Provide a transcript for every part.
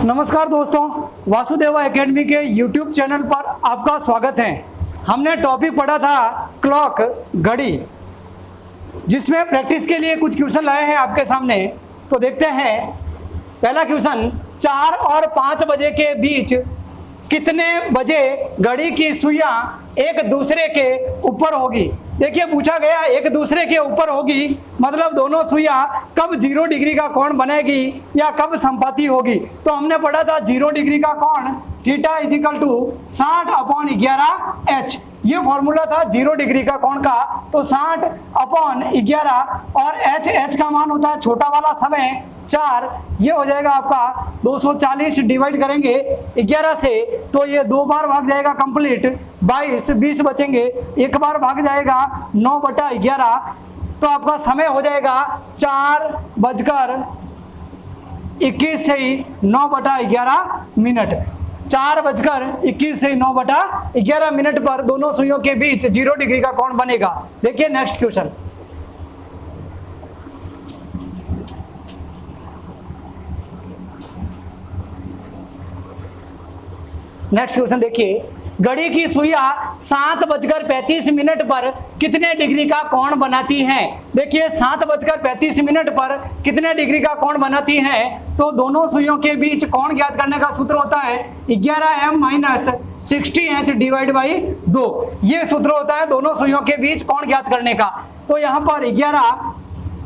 नमस्कार दोस्तों, वासुदेवा एकेडमी के YouTube चैनल पर आपका स्वागत है। हमने टॉपिक पढ़ा था क्लॉक, घड़ी, जिसमें प्रैक्टिस के लिए कुछ क्वेश्चन लाए हैं आपके सामने। तो देखते हैं। पहला क्वेश्चन, 4 और 5 बजे के बीच कितने बजे घड़ी की सुइयां एक दूसरे के ऊपर होगी। देखिए पूछा गया एक दूसरे के ऊपर होगी, मतलब दोनों सुइयां कब 0 डिग्री का कोण बनेगी या कब संपाती होगी। तो हमने पढ़ा था 0 डिग्री का कोण थीटा इजिकल टू 60/11h। ये फॉर्मूला था 0 डिग्री का कोण का। तो 60/11 और h का मान होता है छोटा वाला समय 4। ये हो जाएगा आपका 240 डिवाइड करेंगे 11 से, तो ये 2 बार भाग जाएगा कंप्लीट 22, 20 बचेंगे, 1 बार भाग जाएगा 9/11। तो आपका समय हो जाएगा 4:21 से 9/11 मिनट। 4:21 से 9/11 मिनट पर दोनों सुइयों के बीच 0 डिग्री का कोण बनेगा। देखिए नेक्स्ट क्वेश्चन। नेक्स्ट क्वेश्चन देखिए, घड़ी की सुइयां 7:35 पर कितने डिग्री का कोण बनाती हैं। देखिए 7:35 पर कितने डिग्री का कोण बनाती हैं। तो दोनों सुइयों के बीच कोण ज्ञात करने का सूत्र होता है 11m - 60h डिवाइड बाई 2। ये सूत्र होता है दोनों सुइयों के बीच कोण ज्ञात करने का। तो यहाँ पर 11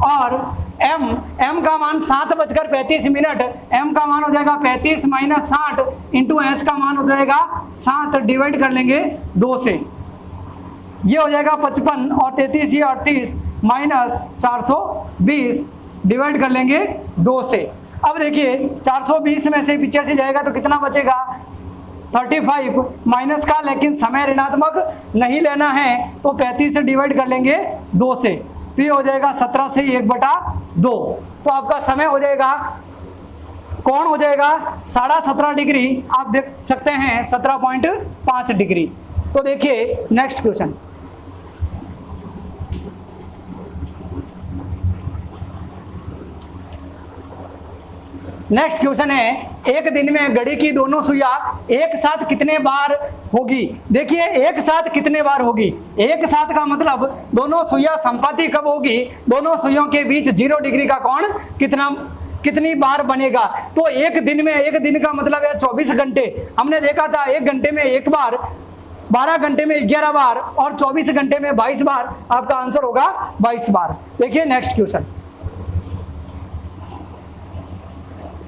और m का मान 7:35, m का मान हो जाएगा 35 - 60 इंटू h का मान हो जाएगा 7 डिवाइड कर लेंगे 2 से। ये हो जाएगा 55 और 33 ये 38 माइनस 420 डिवाइड कर लेंगे 2 से। अब देखिए 420 में से 85 जाएगा तो कितना बचेगा 35 माइनस का, लेकिन समय ऋणात्मक नहीं लेना है तो 35 से डिवाइड कर लेंगे 2 से। तो ये हो जाएगा 17 से 1/2। तो आपका समय हो जाएगा, कोण हो जाएगा 17.5 डिग्री। आप देख सकते हैं 17.5 डिग्री। तो देखिए नेक्स्ट क्वेश्चन। नेक्स्ट क्वेश्चन है, एक दिन में घड़ी की दोनों सुइयां एक साथ कितने बार होगी। देखिए एक साथ कितने बार होगी, एक साथ का मतलब दोनों सुइयां संपाती कब होगी, दोनों सुइयों के बीच 0 डिग्री का कोण कितनी बार बनेगा। तो एक दिन में, एक दिन का मतलब है 24 घंटे। हमने देखा था 1 घंटे में 1 बार, 12 घंटे में 11 बार और 24 घंटे में 22 बार। आपका आंसर होगा 22 बार। देखिए नेक्स्ट क्वेश्चन।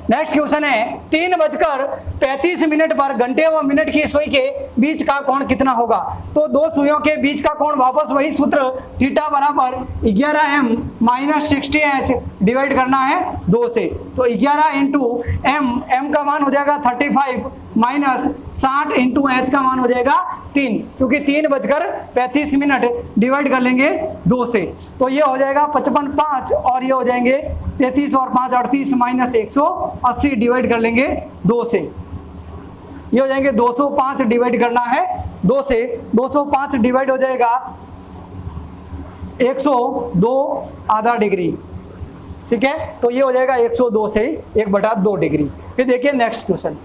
नेक्स्ट क्वेश्चन है, 3:35 पर घंटे व मिनट की सुई के बीच का कोण कितना होगा। तो दो सुइयों के बीच का कोण वापस वही सूत्र थीटा बराबर 11m - 60h डिवाइड करना है 2 से। तो 11 इंटू m का मान हो जाएगा 35 माइनस 60 इंटू h का मान हो जाएगा 3, क्योंकि 3:35 डिवाइड कर लेंगे 2 से। तो ये हो जाएगा 55 5 और ये हो जाएंगे 33 और 5 38 माइनस 180 डिवाइड कर लेंगे 2 से। ये हो जाएंगे 205 डिवाइड करना है 2 से। 205 डिवाइड हो जाएगा 102 डिग्री। ठीक है, तो ये हो जाएगा 102 से 1/2 डिग्री। फिर देखिए नेक्स्ट क्वेश्चन।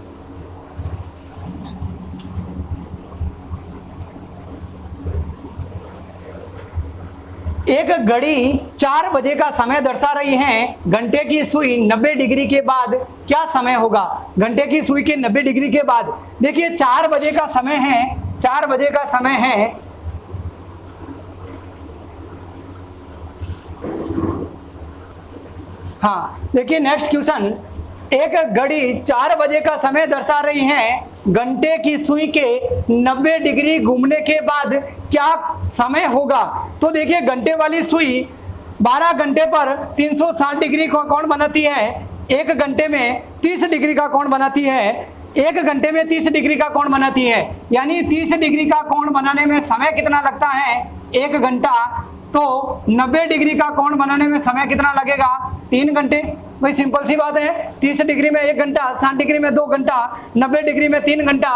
एक घड़ी 4 बजे का समय दर्शा रही है। घंटे की सुई 90 डिग्री के बाद क्या समय होगा। घंटे की सुई के 90 डिग्री के बाद, देखिए 4 बजे का समय है, 4 बजे का समय है। हाँ देखिए नेक्स्ट क्वेश्चन। एक घड़ी 4 बजे का समय दर्शा रही है। घंटे की सुई के 90 डिग्री घूमने के बाद क्या समय होगा। तो देखिए घंटे वाली सुई 12 घंटे पर 360 डिग्री का कोण बनाती है। 1 घंटे में 30 डिग्री का कोण बनाती है। 1 घंटे में 30 डिग्री का कोण बनाती है, यानी 30 डिग्री का कोण बनाने में समय कितना लगता है 1 घंटा। तो 90 डिग्री का कोण बनाने में समय कितना लगेगा 3 घंटे। भाई सिंपल सी बात है, 30 डिग्री में 1 घंटा, 60 डिग्री में 2 घंटा, 90 डिग्री में 3 घंटा।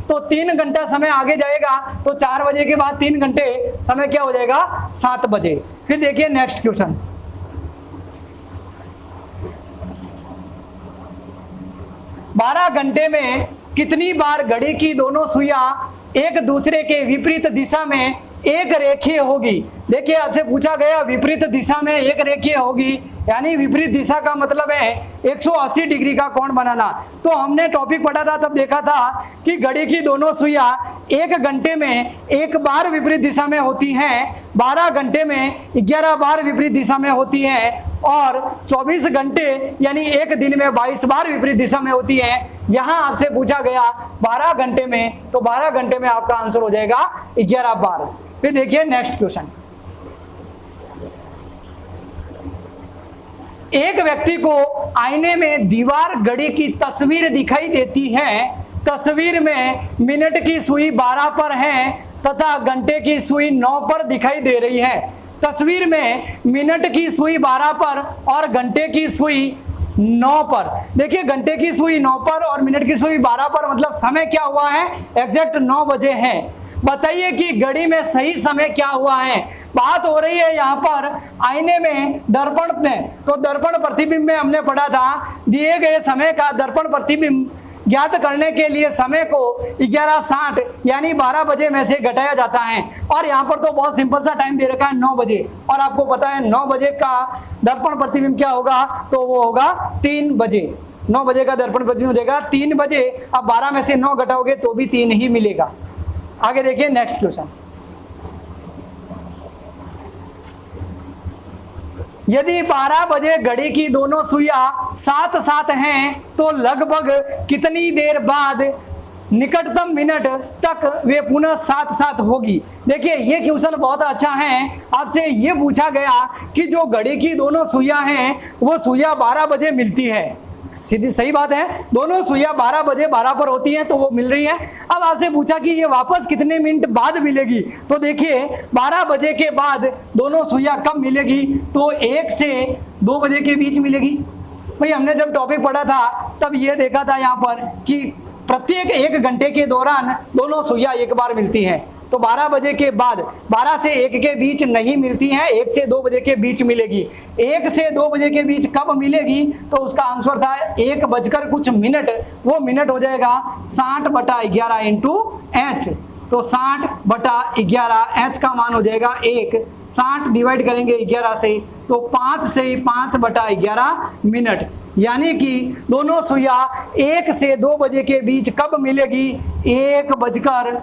तो 3 घंटा समय आगे जाएगा, तो 4 बजे के बाद 3 घंटे समय क्या हो जाएगा 7 बजे। फिर देखिए नेक्स्ट क्वेश्चन। 12 घंटे में कितनी बार घड़ी की दोनों सुइयां एक दूसरे के विपरीत दिशा में एक रेखीय होगी। देखिए आपसे पूछा गया विपरीत दिशा में एक रेखीय होगी, यानी विपरीत दिशा का मतलब है 180 डिग्री का कोण बनाना। तो हमने टॉपिक पढ़ा था तब देखा था कि घड़ी की दोनों सुइयां 1 घंटे में एक बार विपरीत दिशा में होती हैं, 12 घंटे में 11 बार विपरीत दिशा में होती हैं और 24 घंटे यानी एक दिन में 22 बार विपरीत दिशा में होती है। यहां आपसे पूछा गया 12 घंटे में, तो 12 घंटे में आपका आंसर हो जाएगा 11 बार। फिर देखिए नेक्स्ट क्वेश्चन। एक व्यक्ति को आईने में दीवार घड़ी की तस्वीर दिखाई देती है। तस्वीर में मिनट की सुई 12 पर है तथा घंटे की सुई 9 पर दिखाई दे रही है। तस्वीर में मिनट की सुई 12 पर और घंटे की सुई 9 पर। देखिए घंटे की सुई 9 पर और मिनट की सुई 12 पर, मतलब समय क्या हुआ है, एग्जैक्ट 9 बजे है। बताइए कि घड़ी में सही समय क्या हुआ है। बात हो रही है यहाँ पर आईने में दर्पण में, तो दर्पण प्रतिबिंब में हमने पढ़ा था दिए गए समय का दर्पण प्रतिबिंब ज्ञात करने के लिए समय को 11:60 यानी 12 बजे में से घटाया जाता है। और यहाँ पर तो बहुत सिंपल सा टाइम दे रखा है 9 बजे, और आपको पता है 9 बजे का दर्पण प्रतिबिंब क्या होगा, तो वो होगा 3 बजे। 9 बजे का दर्पण प्रतिबिंब हो जाएगा 3 बजे। अब 12 में से 9 घटाओगे तो भी 3 ही मिलेगा। आगे देखिए नेक्स्ट क्वेश्चन। यदि 12 बजे घड़ी की दोनों सुइयां साथ साथ हैं तो लगभग कितनी देर बाद निकटतम मिनट तक वे पुनः साथ साथ होगी। देखिए ये क्वेश्चन बहुत अच्छा है। आपसे ये पूछा गया कि जो घड़ी की दोनों सुइयां हैं वो सुइयां 12 बजे मिलती है। सीधी सही बात है, दोनों सुइयां 12 बजे 12 पर होती हैं तो वो मिल रही है। अब आपसे पूछा कि ये वापस कितने मिनट बाद मिलेगी, तो देखिए 12 बजे के बाद दोनों सुइयां कब मिलेगी, तो 1 से 2 बजे के बीच मिलेगी। भाई हमने जब टॉपिक पढ़ा था तब ये देखा था यहाँ पर कि प्रत्येक 1 घंटे के दौरान दोनों सुइयां एक बार मिलती हैं। तो 12 बजे के बाद 12 से 1 के बीच नहीं मिलती हैं, 1 से 2 बजे के बीच मिलेगी। 1 से 2 बजे के बीच कब मिलेगी, तो उसका आंसर था 1 बजकर कुछ मिनट। वो मिनट हो जाएगा 60/11 इंटू एच। तो 60/11 एच का मान हो जाएगा 1। 60 डिवाइड करेंगे 11 से तो 5 से 5/11 मिनट, यानी कि दोनों सुइयां 1 से 2 बजे के बीच कब मिलेगी, 1 बजकर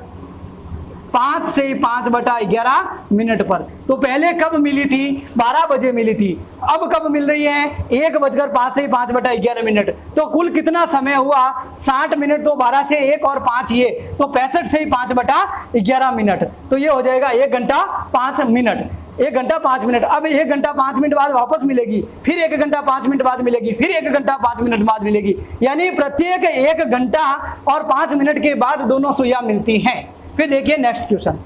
5 से 5/11 मिनट पर। तो पहले कब मिली थी, 12 बजे मिली थी। अब कब मिल रही है, 1 बजकर 5 से 5/11 मिनट। तो कुल कितना समय हुआ, 60 मिनट। तो 12 से 1 और 5 ये, तो 65 से 5/11 मिनट। तो ये हो जाएगा 1 घंटा 5 मिनट। 1 घंटा 5 मिनट। अब 1 घंटा 5 मिनट बाद वापस मिलेगी, फिर 1 घंटा 5 मिनट बाद मिलेगी, फिर 1 घंटा 5 मिनट बाद मिलेगी, यानी प्रत्येक 1 घंटा और 5 मिनट के बाद दोनों सुइयां मिलती हैं। फिर देखिए नेक्स्ट क्वेश्चन।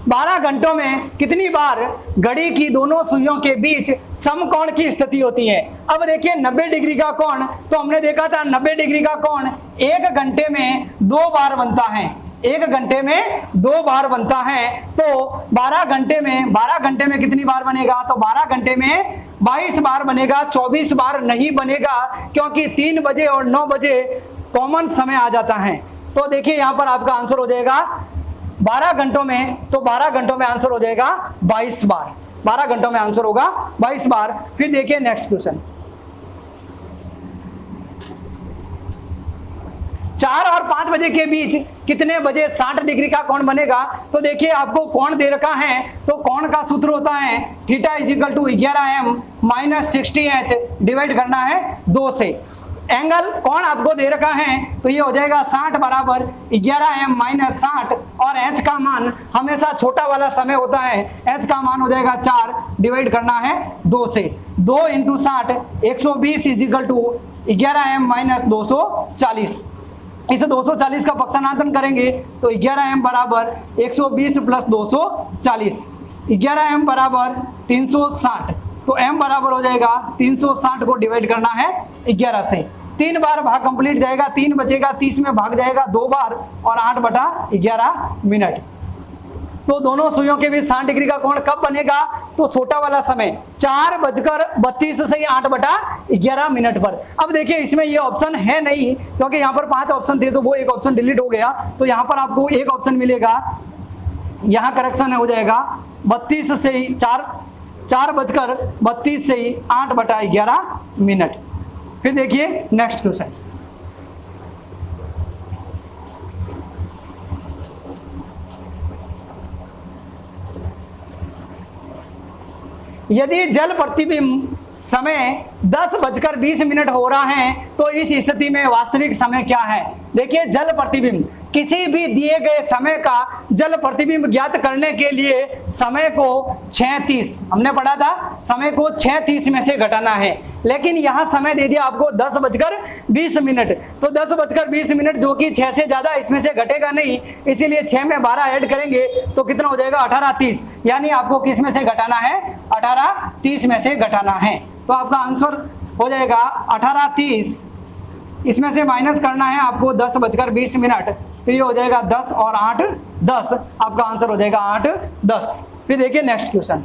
बारह घंटों में कितनी बार घड़ी की दोनों सुइयों के बीच समकोण की स्थिति होती है। अब देखिए 90 डिग्री का कोण, तो हमने देखा था 90 डिग्री का कोण 1 घंटे में 2 बार बनता है। 1 घंटे में 2 बार बनता है। तो 12 घंटे में कितनी बार बनेगा, तो 12 घंटे में 22 बार बनेगा, 24 बार नहीं बनेगा, क्योंकि 3 बजे और 9 बजे कॉमन समय आ जाता है। तो देखिए यहां पर आपका आंसर हो जाएगा 12 घंटों में, तो 12 घंटों में आंसर हो जाएगा 22 बार। 12 घंटों में आंसर होगा 22 बार। फिर देखिए नेक्स्ट क्वेश्चन। 4 और 5 बजे के बीच कितने बजे 60 डिग्री का कोण बनेगा। तो देखिए आपको कोण दे रखा है, तो कोण का सूत्र होता है theta equal to 11m minus 60h divide करना है 2 से। एंगल कोण आपको दे रखा है, तो ये हो जाएगा 60 बराबर 11m माइनस 60, और h का मान हमेशा छोटा वाला समय होता है, h का मान हो जाएगा 4 डिवाइड करना है 2 से। 2 × 60 120 इक्वल टू 11m माइनस 240। इस 240 का पक्षाघातन करेंगे तो 11m बराबर 120 प्लस 240, 11m बराबर 360। तो m बराबर हो जाएगा 360 को डिवाइड करना है 11 से। 3 बार भाग कंप्लीट जाएगा, 3 बचेगा, 30 में भाग जाएगा 2 बार और 8/11 मिनट। तो दोनों सुइयों के बीच 60 डिग्री का कोण कब बनेगा, तो छोटा वाला समय 4:32 से 8/11 पर। अब देखिए इसमें ये ऑप्शन है नहीं, क्योंकि यहाँ पर 5 ऑप्शन थे तो वो एक ऑप्शन डिलीट हो गया, तो यहाँ पर आपको एक ऑप्शन मिलेगा, यहाँ करेक्शन हो जाएगा 32 से 4:32 से 8/11। फिर देखिए नेक्स्ट क्वेश्चन। यदि जल प्रतिबिंब समय 10:20 हो रहा है तो इस स्थिति में वास्तविक समय क्या है? देखिए जल प्रतिबिंब, किसी भी दिए गए समय का जल प्रतिबिंब ज्ञात करने के लिए समय को 6:30, हमने पढ़ा था समय को 6:30 में से घटाना है, लेकिन यहाँ समय दे दिया आपको 10:20, तो 10:20 जो कि 6 से ज्यादा इसमें से घटेगा नहीं, इसीलिए 6 में 12 ऐड करेंगे तो कितना हो जाएगा 18:30, यानी आपको किस में से घटाना है 18:30 में से घटाना है। तो आपका आंसर हो जाएगा 18:30, इसमें से माइनस करना है आपको 10:20, तो ये हो जाएगा 10 और 8 10, आपका आंसर हो जाएगा 8 10। फिर देखिए नेक्स्ट क्वेश्चन।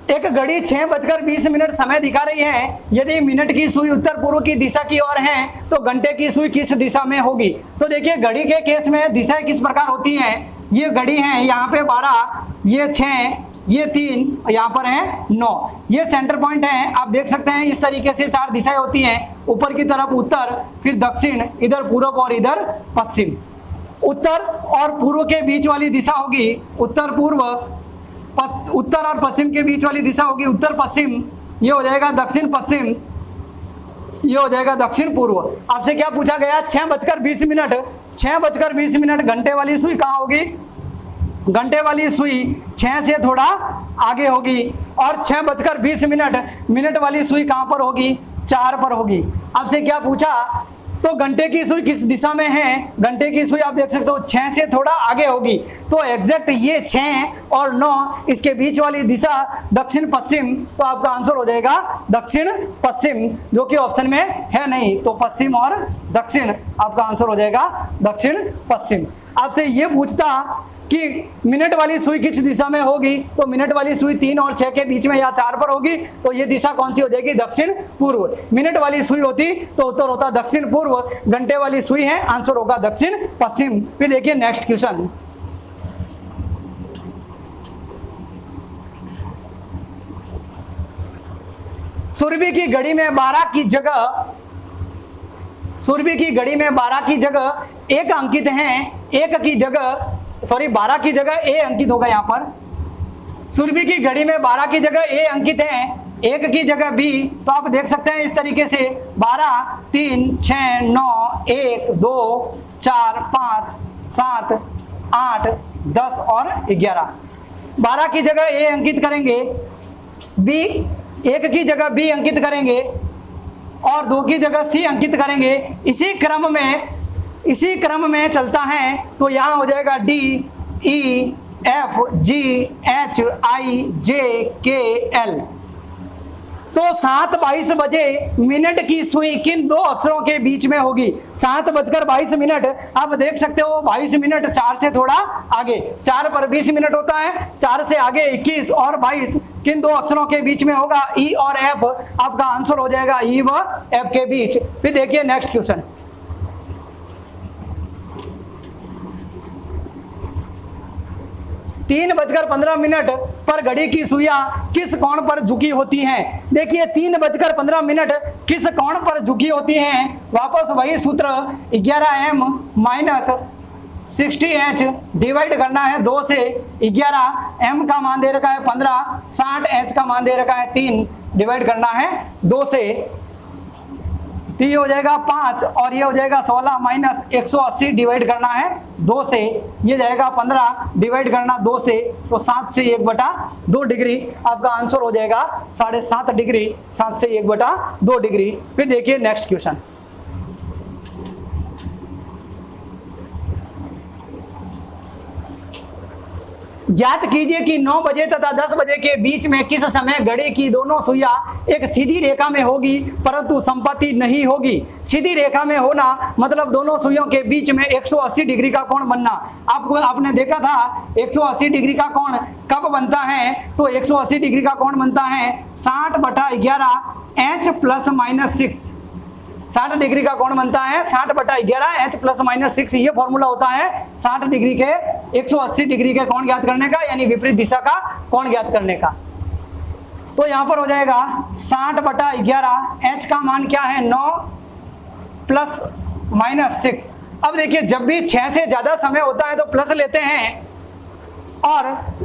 एक घड़ी 6:20 समय दिखा रही है। यदि मिनट की सुई उत्तर पूर्व की दिशा की ओर है तो घंटे की सुई किस दिशा में होगी? तो देखिए घड़ी के केस में दिशाएं किस प्रकार होती हैं, ये घड़ी है, यहाँ पे 12, ये 6, ये 3, यहाँ पर है 9, ये सेंटर पॉइंट है। आप देख सकते हैं इस तरीके से 4 दिशाएं होती हैं, ऊपर की तरफ उत्तर, फिर दक्षिण, इधर पूर्व और इधर पश्चिम। उत्तर और पूर्व के बीच वाली दिशा होगी उत्तर पूर्व, उत्तर और पश्चिम के बीच वाली दिशा होगी उत्तर पश्चिम, ये हो जाएगा दक्षिण पश्चिम, ये हो जाएगा दक्षिण पूर्व। आपसे क्या पूछा गया 6:20, 6:20 घंटे वाली सुई कहाँ होगी? घंटे वाली सुई 6 से थोड़ा आगे होगी, और 6:20 मिनट वाली सुई कहाँ पर होगी? 4 पर होगी। आपसे क्या पूछा, तो घंटे की सुई किस दिशा में है? घंटे की सुई आप देख सकते हो 6 से थोड़ा आगे होगी, तो एग्जैक्ट ये 6 और 9 इसके बीच वाली दिशा दक्षिण पश्चिम, तो आपका आंसर हो जाएगा दक्षिण पश्चिम, जो कि ऑप्शन में है नहीं, तो पश्चिम और दक्षिण, आपका आंसर हो जाएगा दक्षिण पश्चिम। आपसे ये पूछता कि मिनट वाली सुई किस दिशा में होगी, तो मिनट वाली सुई 3 और 6 के बीच में या 4 पर होगी, तो ये दिशा कौन सी हो जाएगी? दक्षिण पूर्व। मिनट वाली सुई होती तो उत्तर होता दक्षिण पूर्व, घंटे वाली सुई है, आंसर होगा दक्षिण पश्चिम। फिर देखिए नेक्स्ट क्वेश्चन। सूर्य की घड़ी में 12 की जगह, सूर्य की घड़ी में 12 की जगह 1 अंकित है, 1 की जगह, सॉरी 12 की जगह ए अंकित होगा। यहाँ पर सूर्य की घड़ी में 12 की जगह ए अंकित है, 1 की जगह बी, तो आप देख सकते हैं इस तरीके से 12 3 6 9 1 2 4 5 7 8 10 और 11। 12 की जगह ए अंकित करेंगे, बी 1 की जगह बी अंकित करेंगे, और 2 की जगह सी अंकित करेंगे। इसी क्रम में चलता है, तो यहाँ हो जाएगा D E F G H I J K L. तो 7:22 बजे मिनट की सुई किन 2 अक्षरों के बीच में होगी? 7:22, आप देख सकते हो 22 मिनट 4 से थोड़ा आगे, 4 पर 20 मिनट होता है, 4 से आगे 21 और 22 किन 2 अक्षरों के बीच में होगा? ई और एफ, आपका आंसर हो जाएगा ई व एफ के बीच। फिर देखिए नेक्स्ट क्वेश्चन। 3:15 पर घड़ी की सुइयां किस कोण पर झुकी होती हैं? देखिए 3:15 किस कोण पर झुकी होती हैं? वापस वही सूत्र 11m माइनस 60h डिवाइड करना है 2 से। 11m का मान दे रखा है 15, 60h का मान दे रखा है 3, डिवाइड करना है 2 से, तो ये हो जाएगा 5 और ये हो जाएगा 16 माइनस 180 डिवाइड करना है 2 से, ये जाएगा 15 डिवाइड करना 2 से, तो 7 से 1/2 डिग्री, आपका आंसर हो जाएगा 7.5 डिग्री, 7 से 1/2 डिग्री। फिर देखिए नेक्स्ट क्वेश्चन। ज्ञात कीजिए कि 9 बजे तथा 10 बजे के बीच में किस समय घड़ी की दोनों सुइयां एक सीधी रेखा में होगी परंतु संपत्ति नहीं होगी। सीधी रेखा में होना मतलब दोनों सुइयों के बीच में 180 डिग्री का कोण बनना। आपने देखा था 180 डिग्री का कोण कब बनता है, तो 180 डिग्री का कोण बनता है 60/11 h ± 6। 60 डिग्री का कोण बनता है 60/11 h ± 6। ये फॉर्मूला होता है 60 डिग्री के 180 डिग्री के कोण ज्ञात करने का, यानी विपरीत दिशा का कोण ज्ञात करने का। तो यहां पर हो जाएगा 60/11, h का मान क्या है 9 ± 6। अब देखिए जब भी 6 से ज्यादा समय होता है तो प्लस लेते हैं और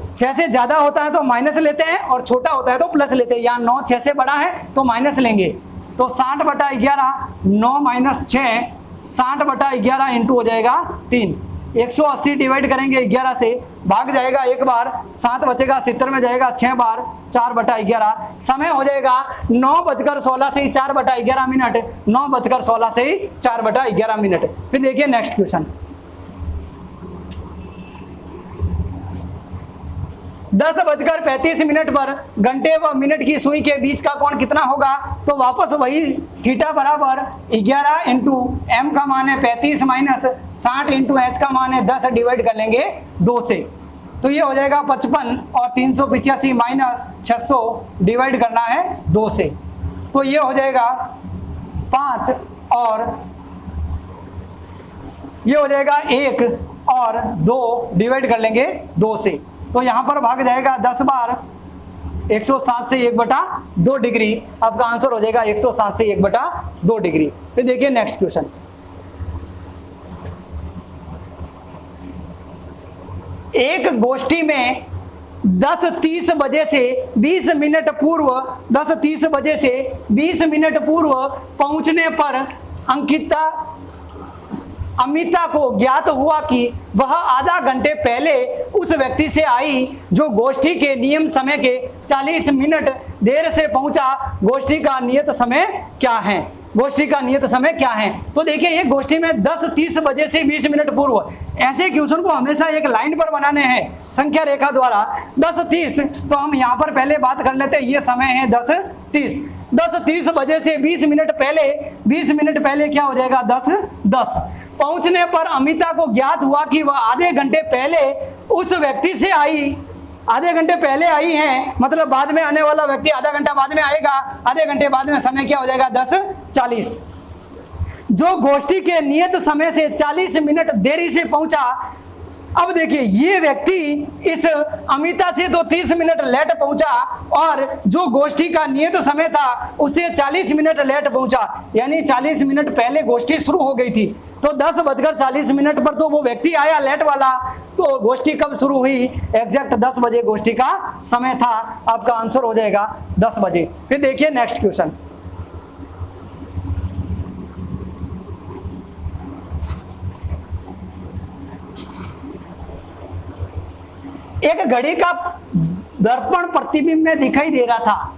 6 से ज्यादा होता है तो माइनस लेते हैं और छोटा होता है तो प्लस लेते हैं। यहाँ 9 6 से बड़ा है तो माइनस लेंगे। तो 60/11 9 - 6 60/11 इंटू हो जाएगा 3। 180 डिवाइड करेंगे 11 से, भाग जाएगा एक बार, 7 बचेगा 70 में जाएगा 6 बार, 4/11। समय हो जाएगा 9:16 से 4/11 मिनट, 9:16 से 4/11 मिनट। फिर देखिए नेक्स्ट क्वेश्चन। 10:35 पर घंटे व मिनट की सुई के बीच का कोण कितना होगा? तो वापस वही थीटा बराबर 11 इंटू एम का मान है 35 माइनस 60 इंटू एच का मान है 10 डिवाइड कर लेंगे 2 से। तो ये हो जाएगा 55 और 385 माइनस 600 डिवाइड करना है 2 से। तो ये हो जाएगा 5 और ये हो जाएगा 1 और 2 डिवाइड कर लेंगे 2 से। तो यहां पर भाग जाएगा 10 बार, 107 से 1/2 डिग्री। आपका आंसर हो जाएगा 107 से 1/2 डिग्री। फिर देखिए नेक्स्ट क्वेश्चन। एक गोष्ठी में 10:30 बजे से 20 मिनट पूर्व 10:30 बजे से 20 मिनट पूर्व पहुंचने पर अमिता को ज्ञात हुआ कि वह आधा घंटे पहले उस व्यक्ति से आई जो गोष्ठी के नियम समय के 40 मिनट देर से पहुंचा। गोष्ठी का नियत समय क्या है? गोष्ठी का नियत समय क्या है? तो देखिए ये गोष्ठी में 10:30 बजे से 20 मिनट पूर्व, ऐसे क्वेश्चन को हमेशा एक लाइन पर बनाने हैं संख्या रेखा द्वारा। 10:30 तो हम यहाँ पर पहले बात कर लेते हैं, ये समय है 10:30। 10:30 बजे से 20 मिनट पहले, 20 मिनट पहले क्या हो जाएगा 10:10। पहुंचने पर अमिता को ज्ञात हुआ कि वह आधे घंटे पहले उस व्यक्ति से आई। आधे घंटे पहले आई हैं, मतलब बाद में आने वाला व्यक्ति आधा घंटा बाद में आएगा। आधे घंटे बाद में समय क्या हो जाएगा 10:40। जो गोष्ठी के नियत समय से 40 मिनट देरी से पहुंचा। अब देखिए ये व्यक्ति इस अमिता से तो 30 मिनट लेट पहुंचा और जो गोष्ठी का नियत समय था उससे 40 मिनट लेट पहुंचा, यानी 40 मिनट पहले गोष्ठी शुरू हो गई थी। तो 10:40 पर तो वो व्यक्ति आया लेट वाला। तो गोष्ठी कब शुरू हुई? एग्जैक्ट 10 बजे गोष्ठी का समय था। आपका आंसर हो जाएगा 10 बजे। फिर देखिए नेक्स्ट क्वेश्चन। एक घड़ी का दर्पण प्रतिबिंब में दिखाई दे रहा था।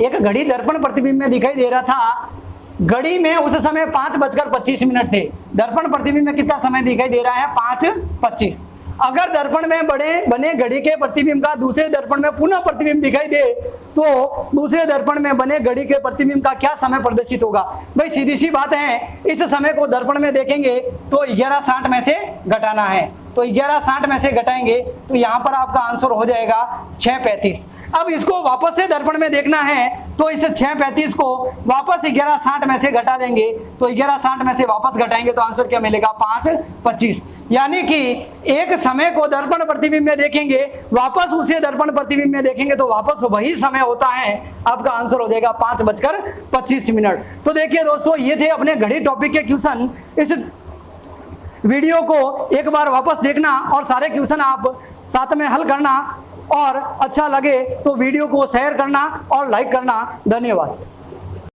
एक घड़ी दर्पण प्रतिबिंब में दिखाई दे रहा था। घड़ी में उस समय 5:25 थे। दर्पण प्रतिबिंब में कितना समय दिखाई दे रहा है? 5:25। अगर दर्पण में बने घड़ी के प्रतिबिंब का दूसरे दर्पण में पुनः प्रतिबिंब दिखाई दे तो दूसरे दर्पण में बने घड़ी के प्रतिबिंब का क्या समय प्रदर्शित होगा? भाई सीधी सी बात है, इस समय को दर्पण में देखेंगे तो 11:60 में से घटाना है। तो 11:60 में से घटाएंगे तो यहाँ पर आपका आंसर हो जाएगा 6:35। अब इसको वापस से दर्पण में देखना है तो इस 6:35 को वापस 11:60 में से घटा देंगे। तो 11:60 में से वापस घटाएंगे तो आंसर क्या मिलेगा? 5:25। यानी कि एक समय को दर्पण प्रतिबिंब में देखेंगे, वापस उसे दर्पण प्रतिबिंब में देखेंगे तो वापस वही समय होता है। आपका आंसर हो जाएगा 5:25। तो देखिए दोस्तों, ये थे अपने घड़ी टॉपिक के क्वेश्चन। इस वीडियो को एक बार वापस देखना और सारे क्वेश्चन आप साथ में हल करना, और अच्छा लगे तो वीडियो को शेयर करना और लाइक करना। धन्यवाद।